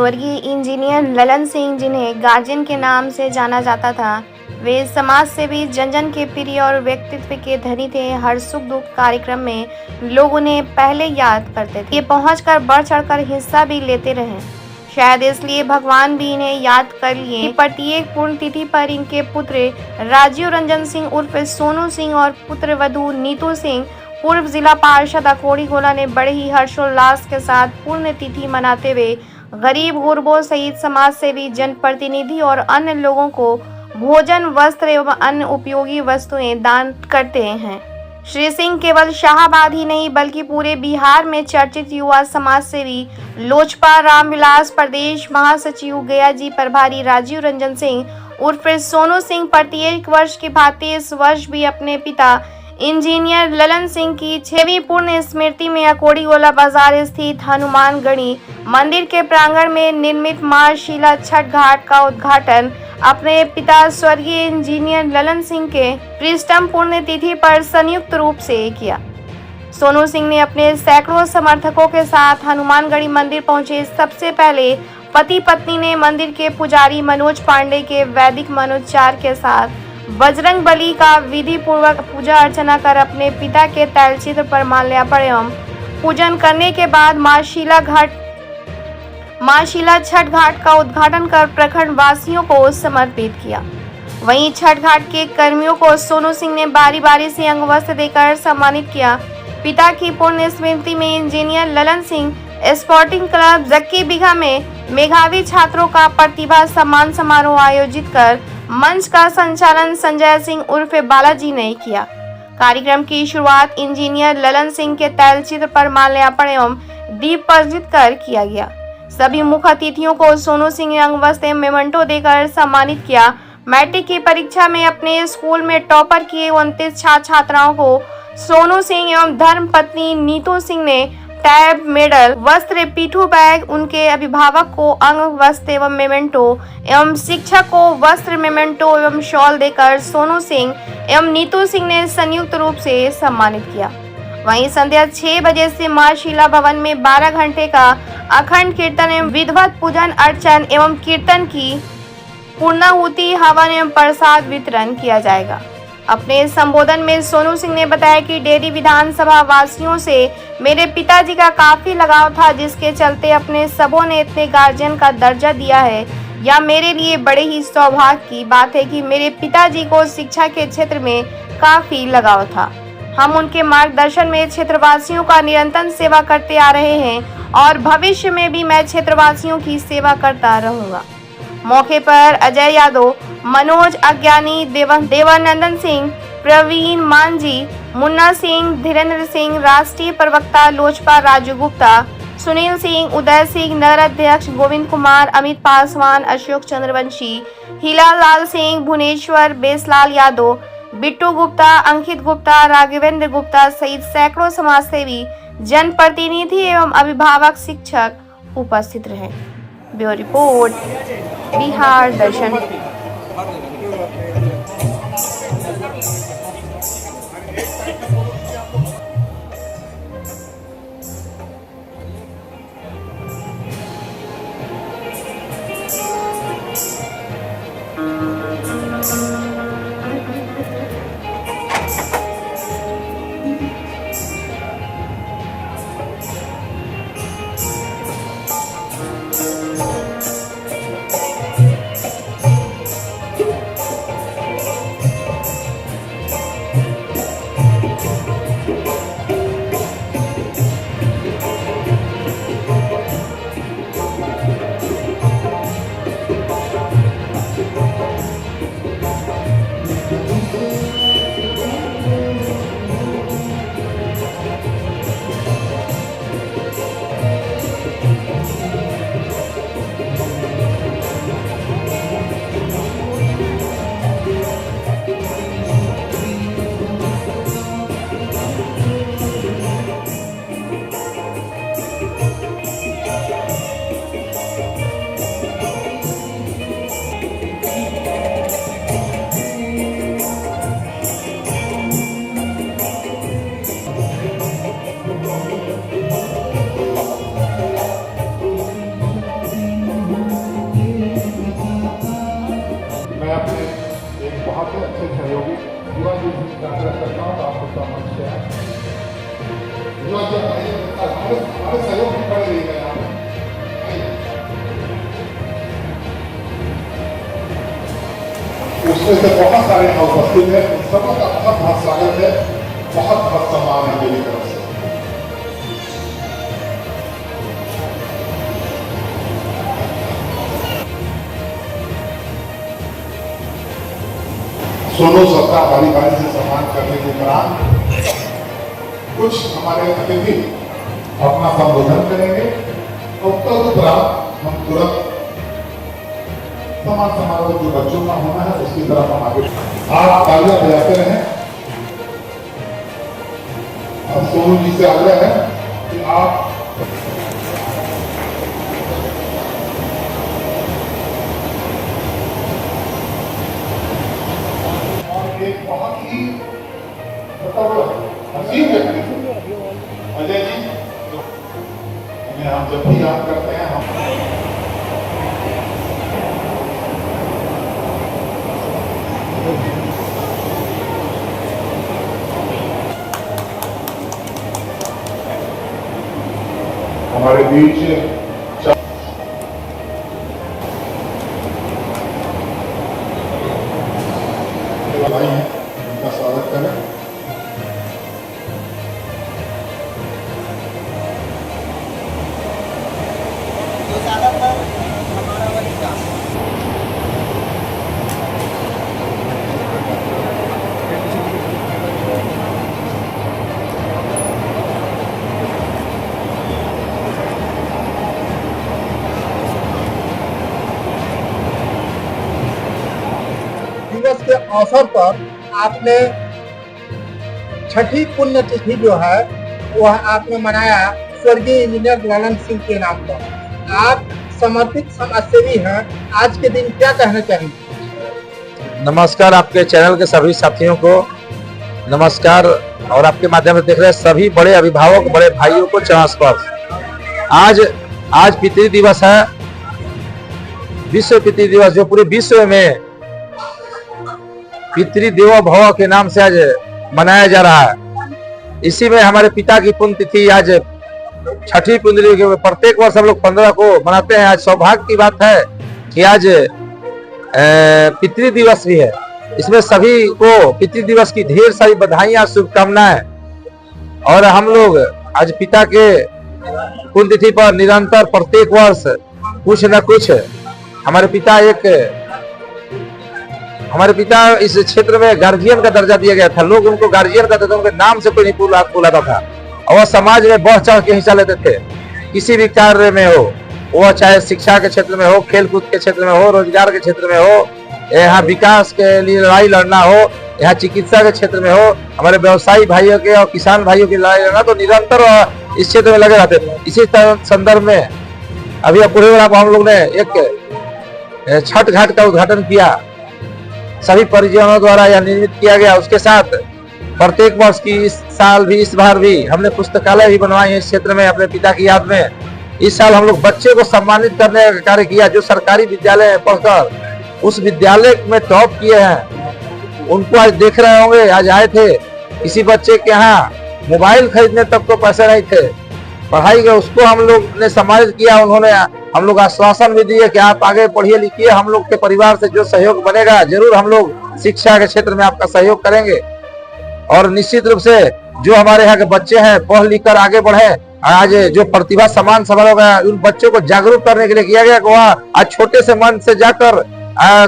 स्वर्गीय इंजीनियर ललन सिंह, जिन्हें गार्जियन के नाम से जाना जाता था, वे समाज सेवी, जन जन के प्रिय और व्यक्तित्व के धनी थे। हर सुख दुख कार्यक्रम में लोग उन्हें पहले याद करते थे। ये पहुंचकर बढ़ चढ़कर हिस्सा भी लेते रहे। शायद इसलिए भगवान भी इन्हें याद कर लिए। प्रत्येक पूर्ण तिथि पर इनके पुत्र राजीव रंजन सिंह उर्फ सोनू सिंह और पुत्र वधू नीतू सिंह पूर्व जिला पार्षद अकोड़ी गोला ने बड़े ही हर्षोल्लास के साथ पुण्य तिथि मनाते हुए गरीब गुरबों सहित समाज सेवी, जनप्रतिनिधि और अन्य लोगों को भोजन, वस्त्र एवं अन्य उपयोगी वस्तुएं दान करते हैं। श्री सिंह केवल शाहाबाद ही नहीं बल्कि पूरे बिहार में चर्चित युवा समाज सेवी लोजपा रामविलास प्रदेश महासचिव गया जी प्रभारी राजीव रंजन सिंह उर्फ सोनू सिंह प्रत्येक वर्ष की भांति इस वर्ष भी अपने पिता इंजीनियर ललन सिंह की 6वीं पूर्ण स्मृति में अकोड़ी गोला बाजार स्थित हनुमान गढ़ी मंदिर के प्रांगण में निर्मित मां शीला छठ घाट का उद्घाटन अपने पिता स्वर्गीय इंजीनियर ललन सिंह के प्रीष्टम पुण्यतिथि पर संयुक्त रूप से किया। सोनू सिंह ने अपने सैकड़ों समर्थकों के साथ हनुमानगढ़ी मंदिर पहुंचे। सबसे पहले पति पत्नी ने मंदिर के पुजारी मनोज पांडे के वैदिक मनोच्चार के साथ बजरंग बली का विधि पूर्वक पूजा अर्चना कर अपने पिता के तैलचित्र पर माल्यार्पण एवं पूजन करने के बाद मां शीला छठ घाट का उद्घाटन कर प्रखंड वासियों को समर्पित किया। वहीं छठ घाट के कर्मियों को सोनू सिंह ने बारी बारी से अंग वस्त्र देकर सम्मानित किया। पिता की पुण्य स्मृति में engineer Lalan Singh sporting club Jakki Bigha में मेधावी छात्रों का प्रतिभा सम्मान समारोह आयोजित कर मंच का संचालन संजय सिंह उर्फ बालाजी ने किया। कार्यक्रम की शुरुआत इंजीनियर ललन सिंह के तैलचित्र पर माल्यार्पण एवं दीप प्रज्वलित कर किया गया। सभी मुख्य अतिथियों को सोनू सिंह ने अंग वस्त्र एवं मेमेंटो देकर सम्मानित किया। मैट्रिक की परीक्षा में अपने स्कूल में टॉपर किए 29 छात्र छात्राओं को सोनू सिंह एवं धर्म पत्नी नीतू सिंह ने टैब, मेडल, वस्त्र, पीठू बैग, उनके अभिभावक को अंग वस्त्र एवं मेमेंटो एवं शिक्षक को वस्त्र, मेमेंटो एवं शॉल देकर सोनू सिंह एवं नीतू सिंह ने संयुक्त रूप से सम्मानित किया। वहीं संध्या 6 बजे से मां शीला भवन में 12 घंटे का अखंड कीर्तन एवं विधिवत पूजन अर्चन एवं कीर्तन की पूर्णाहुति, हवन एवं प्रसाद वितरण किया जाएगा। अपने संबोधन में सोनू सिंह ने बताया कि डेहरी विधानसभा वासियों से मेरे पिताजी का काफी लगाव था, जिसके चलते अपने सबों ने इतने गार्जियन का दर्जा दिया है। यह मेरे लिए बड़े ही सौभाग्य की बात है कि मेरे पिताजी को शिक्षा के क्षेत्र में काफी लगाव था। हम उनके मार्गदर्शन में क्षेत्रवासियों का निरंतर सेवा करते आ रहे हैं और भविष्य में भी मैं क्षेत्रवासियों की सेवा करता रहूंगा। मौके पर अजय यादव, मनोज अज्ञानी, देवानंदन सिंह, प्रवीण मांझी, मुन्ना सिंह, धीरेन्द्र सिंह, राष्ट्रीय प्रवक्ता लोजपा राजू गुप्ता, सुनील सिंह, उदय सिंह, नगर अध्यक्ष गोविंद कुमार, अमित पासवान, अशोक चंद्रवंशी, हीला लाल सिंह, भुवनेश्वर, बेसलाल यादव, बिट्टू गुप्ता, अंकित गुप्ता, राघवेंद्र गुप्ता सहित सैकड़ों समाजसेवी, जनप्रतिनिधि एवं अभिभावक, शिक्षक उपस्थित रहे। ब्यूरो रिपोर्ट, बिहार दर्शन। में से बहुत सारे यहाँ उपस्थित हैं, उन सबों का बहुत बहुत स्वागत है, बहुत बहुत सम्मान है मेरी तरफ से। सोनू सबका बारी बारी से सम्मान करने के उपरांत कुछ हमारे अतिथि अपना संबोधन करेंगे और तदुपरांत हम तुरंत समान समारोह जो बच्चों का होना है उसकी तरफ हम आगे। आप तालियां बजाते रहें। अब सोनू जी से आग्रह है कि आप और एक बहुत ही हसीन व्यक्ति अजय जी, इन्हें हम जब भी याद करते हैं हम हमारे बीच भाई हैं, उनका स्वागत करें। दिवस के अवसर पर आपने छठी पुण्यतिथि जो है वह आपने मनाया स्वर्गीय इंजीनियर ललन सिंह के नाम पर। आप समर्पित समाजसेवी हैं, आज के दिन क्या कहना चाहेंगे? नमस्कार, आपके चैनल के सभी साथियों को नमस्कार और आपके माध्यम से देख रहे सभी बड़े अभिभावक, बड़े भाइयों को चरण स्पर्श। आज पितृ दिवस है, विश्व पितृ दिवस, जो पूरे विश्व में पितृ देवो भव के नाम से आज मनाया जा रहा है। इसी में हमारे पिता की पुण्यतिथि आज छठी पुण्यतिथि के प्रत्येक वर्ष हम लोग 15 को मनाते हैं। आज सौभाग्य की बात है कि आज पितृ दिवस भी है। इसमें सभी को पितृ दिवस की ढेर सारी बधाइयां, शुभकामनाएं। और हम लोग आज पिता के पुण्यतिथि पर निरंतर प्रत्येक वर्ष कुछ न कुछ हमारे पिता इस क्षेत्र में गार्जियन का दर्जा दिया गया था। लोग उनको गार्जियन कहते थे, उनके नाम से कोई नहीं बुलाता था। और वह समाज में बढ़ चढ़ के हिस्सा लेते थे, किसी भी कार्य में हो, वह चाहे शिक्षा के क्षेत्र में हो, खेल कूद के क्षेत्र में हो, रोजगार के क्षेत्र में हो, यहाँ विकास के लिए लड़ाई लड़ना हो, यहाँ चिकित्सा के क्षेत्र में हो, हमारे व्यवसायी भाइयों के और किसान भाइयों की लड़ाई लड़ना, तो निरंतर इस क्षेत्र में लगे रहते थे। इसी संदर्भ में अभी हम लोग ने एक छठ घाट का उद्घाटन किया, सभी परिजनों द्वारा यह निर्मित किया गया। उसके साथ प्रत्येक वर्ष की इस बार भी हमने पुस्तकालय भी बनवाई है इस क्षेत्र में अपने पिता की याद में। इस साल हम लोग बच्चे को सम्मानित करने का कार्य किया, जो सरकारी विद्यालय में पढ़कर उस विद्यालय में टॉप किए हैं। उनको आज देख रहे होंगे, आज आए थे, किसी बच्चे के यहाँ मोबाइल खरीदने तक तो पैसे नहीं थे, पढ़ाई के उसको हम लोग ने सम्मानित किया। उन्होंने हम लोग आश्वासन भी दिए कि आप आगे पढ़िए लिखिए, हम लोग के परिवार से जो सहयोग बनेगा जरूर हम लोग शिक्षा के क्षेत्र में आपका सहयोग करेंगे। और निश्चित रूप से जो हमारे यहाँ के बच्चे हैं पढ़ लिख कर आगे बढ़े। आज जो प्रतिभा सम्मान समारोह का उन बच्चों को जागरूक करने के लिए किया गया, वह आज छोटे से मंच से जाकर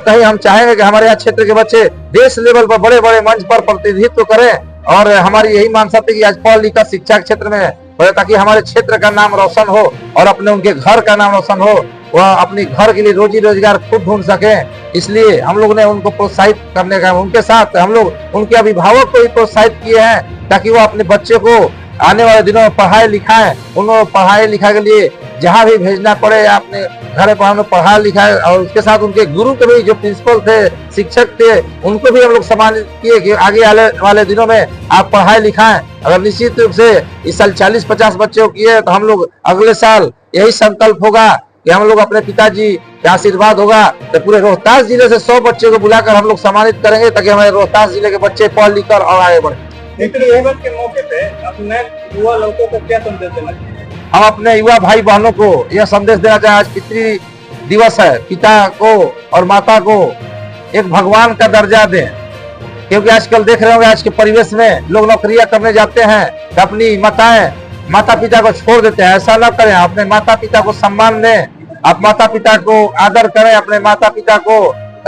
कहीं हम चाहेंगे कि हमारे यहाँ क्षेत्र के बच्चे देश लेवल पर बड़े बड़े मंच पर प्रतिनिधित्व करें। और हमारी यही मानसा थी कि आज पढ़ लिख कर शिक्षा के क्षेत्र में बढ़े, ताकि हमारे क्षेत्र का नाम रोशन हो और अपने उनके घर का नाम रोशन हो, वह अपने घर के लिए रोजी रोजगार खुद ढूंढ सके। इसलिए हम लोग ने उनको प्रोत्साहित करने का, उनके साथ हम लोग उनके अभिभावक को भी प्रोत्साहित किए हैं, ताकि वो अपने बच्चे को आने वाले दिनों में पढ़ाई लिखाएं। उनको पढ़ाई लिखाई के लिए जहाँ भी भेजना पड़े या अपने घर पर पढ़ाई लिखाई। और उसके साथ उनके गुरु के भी जो प्रिंसिपल थे, शिक्षक थे, उनको भी हम लोग सम्मानित किए कि आगे आने वाले दिनों में आप पढ़ाई लिखाएं। अगर निश्चित रूप से इस साल 40-50 बच्चे को किए तो हम लोग अगले साल यही संकल्प होगा कि हम लोग अपने पिताजी के आशीर्वाद होगा तो पूरे रोहतास जिले से 100 बच्चे को बुलाकर हम लोग सम्मानित करेंगे, ताकि हमारे रोहतास जिले के बच्चे पढ़ लिख कर और आगे बढ़े। के मौके पे अपने युवा लोगों को क्या संदेश देना चाहिए? हम अपने युवा भाई बहनों को यह संदेश देना चाहे, आज पितृ दिवस है, पिता को और माता को एक भगवान का दर्जा दें, क्योंकि आजकल देख रहे होंगे आज के परिवेश में लोग नौकरियां करने जाते हैं तो अपनी माता पिता को छोड़ देते हैं। ऐसा ना करें, अपने माता पिता को सम्मान दें, आप माता पिता को आदर करें, अपने माता पिता को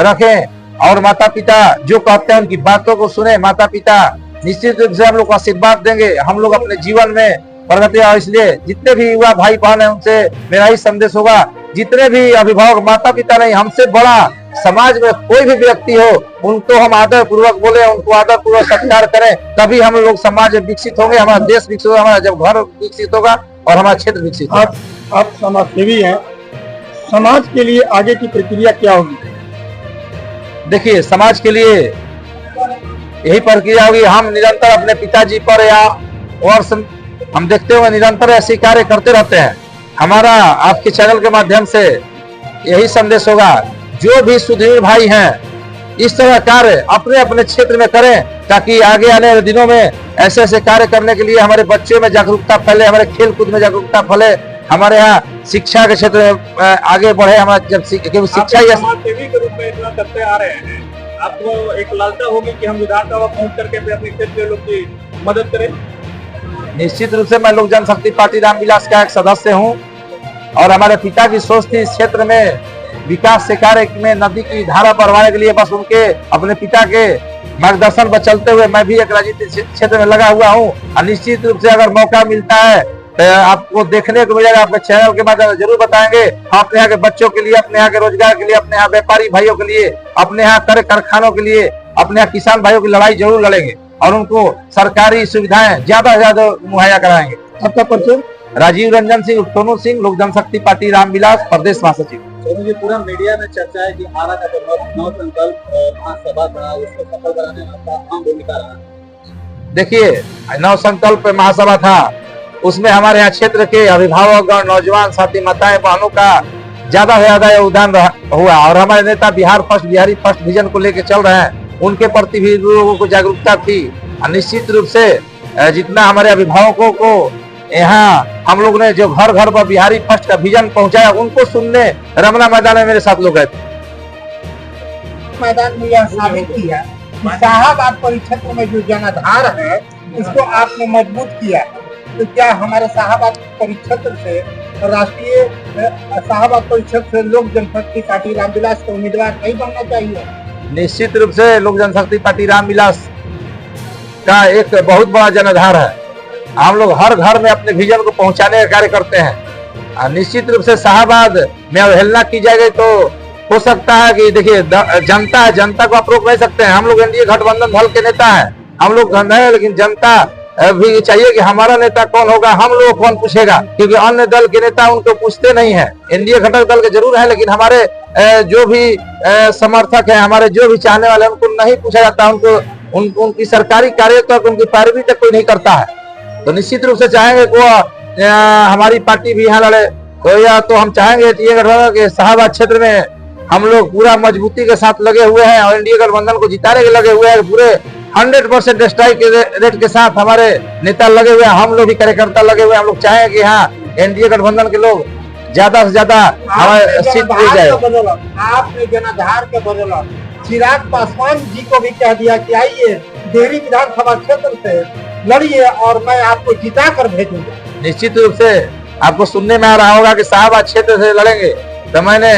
रखें और माता पिता जो कहते हैं उनकी बातों को सुने। माता पिता निश्चित रूप से हम लोग को आशीर्वाद देंगे, हम लोग अपने जीवन में प्रगति। और इसलिए जितने भी युवा भाई बहन है उनसे मेरा ही संदेश होगा, जितने भी अभिभावक माता पिता नहीं, हमसे बड़ा समाज में कोई भी व्यक्ति हो उनको हम आदर पूर्वक बोले, उनको आदर पूर्वक सत्कार करें, तभी हम लोग समाज विकसित होंगे, हमारा देश विकसित होगा, हमारा जब घर विकसित होगा और हमारा क्षेत्र विकसित होगा। आप समाजसेवी हैं, समाज के लिए आगे की प्रक्रिया क्या होगी? देखिए, समाज के लिए यही प्रक्रिया होगी, हम निरंतर अपने पिताजी पर या और हम देखते हुए निरंतर ऐसे कार्य करते रहते हैं। हमारा आपके चैनल के माध्यम से यही संदेश होगा, जो भी सुधीर भाई हैं इस तरह कार्य अपने अपने क्षेत्र में करें, ताकि आगे आने वाले दिनों में ऐसे ऐसे कार्य करने के लिए हमारे बच्चों में जागरूकता फैले, हमारे खेल कूद में जागरूकता फैले, हमारे यहाँ शिक्षा के क्षेत्र में आगे बढ़े। हमारा जब शिक्षा ही समाजसेवी के रूप में इतना करते आ रहे हैं, आपको एक लालसा होगी कि हम विधानसभा पहुंच करके अपने क्षेत्र के लोग की मदद करें। निश्चित रूप से मैं लोक जनशक्ति पार्टी रामविलास का एक सदस्य हूं और हमारे पिता की सोच थी इस क्षेत्र में विकास से कार्य में नदी की धारा बढ़वाने के लिए। बस उनके अपने पिता के मार्गदर्शन पर चलते हुए मैं भी एक राजनीतिक क्षेत्र में लगा हुआ हूं और निश्चित रूप से अगर मौका मिलता है तो आपको देखने को मिलेगा, अपने चैनल के माध्यम से जरूर बताएंगे। अपने यहाँ के बच्चों के लिए, अपने यहाँ के रोजगार के लिए, अपने यहाँ व्यापारी भाइयों के लिए, अपने यहाँ कर कारखानों के लिए, अपने यहाँ किसान भाइयों की लड़ाई जरूर लड़ेंगे और उनको सरकारी सुविधाएं ज्यादा से ज्यादा मुहैया कराएंगे। आपका परिचय? राजीव रंजन सिंह, सोनू सिंह, लोक जनशक्ति पार्टी रामविलास, प्रदेश महासचिव। सोनू जी, पूरा मीडिया में चर्चा है कि आरा का जो नव संकल्प महासभा था उसको सफल बनाने में आपका अहम भूमिका रहा। देखिए, नव संकल्प महासभा था, उसमें हमारे यहाँ क्षेत्र के अभिभावक और नौजवान साथी माताएं बहनों का ज्यादा से ज्यादा योगदान हुआ और हमारे नेता बिहारी फर्स्ट विजन को लेकर चल रहे हैं, उनके प्रति भी लोगों को जागरूकता थी। निश्चित रूप से जितना हमारे अभिभावकों को यहाँ हम लोग ने जो घर घर पर बिहारी फर्स्ट का विजन पहुंचाया, उनको सुनने रमना मैदान में मेरे साथ लोग गए थे। मैदान में यह साबित किया कि शाहाबाद परिक्षेत्र में जो जनाधार है इसको आपने मजबूत किया। तो क्या हमारे शाहाबाद परिक्षेत्र से राष्ट्रीय शाहाबाद परिक्षेत्र से लोक जनशक्ति पार्टी रामविलास का उम्मीदवार नहीं बनना चाहिए? निश्चित रूप से लोक जनशक्ति पार्टी रामविलास का एक बहुत बड़ा जनाधार है। हम लोग हर घर में अपने विजन को पहुंचाने का कार्य करते हैं। निश्चित रूप से शाहाबाद में अवहेलना की जाएगी तो हो सकता है कि देखिए, जनता है, जनता को आप रोक नहीं सकते हैं। हम लोग एनडीए गठबंधन दल के नेता हैं, हम लोग है, लेकिन जनता भी चाहिए कि हमारा नेता कौन होगा, हम लोग कौन पूछेगा, क्योंकि अन्य दल के नेता उनको पूछते नहीं है। एनडीए घटक दल के जरूर है, लेकिन हमारे जो भी समर्थक हैं, हमारे जो भी चाहने वाले, उनको नहीं पूछा जाता। उनकी सरकारी कार्य तक, उनकी पैरवी तक कोई नहीं करता है। तो निश्चित रूप से चाहेंगे को हमारी पार्टी भी यहाँ लड़े, तो या तो हम चाहेंगे कि शाहाबाद क्षेत्र में हम लोग पूरा मजबूती के साथ लगे हुए हैं और एनडीए गठबंधन को जिताने के लगे हुए हैं। पूरे 100% स्ट्राइक रेट के साथ हमारे नेता लगे हुए हैं, हम लोग भी कार्यकर्ता लगे हुए हैं। हम लोग चाहेंगे कि हाँ, एनडीए गठबंधन के लोग ज्यादा से ज्यादा हमारे सीट मिल जाए। आपने जनाधार के बदौलत चिराग पासवान जी को भी कह दिया कि आइए देहरी विधानसभा क्षेत्र से लड़िए और मैं आपको जिता कर भेजूंगा। निश्चित रूप से आपको सुनने में आ रहा होगा कि शाहाबाद क्षेत्र से लड़ेंगे, तो मैंने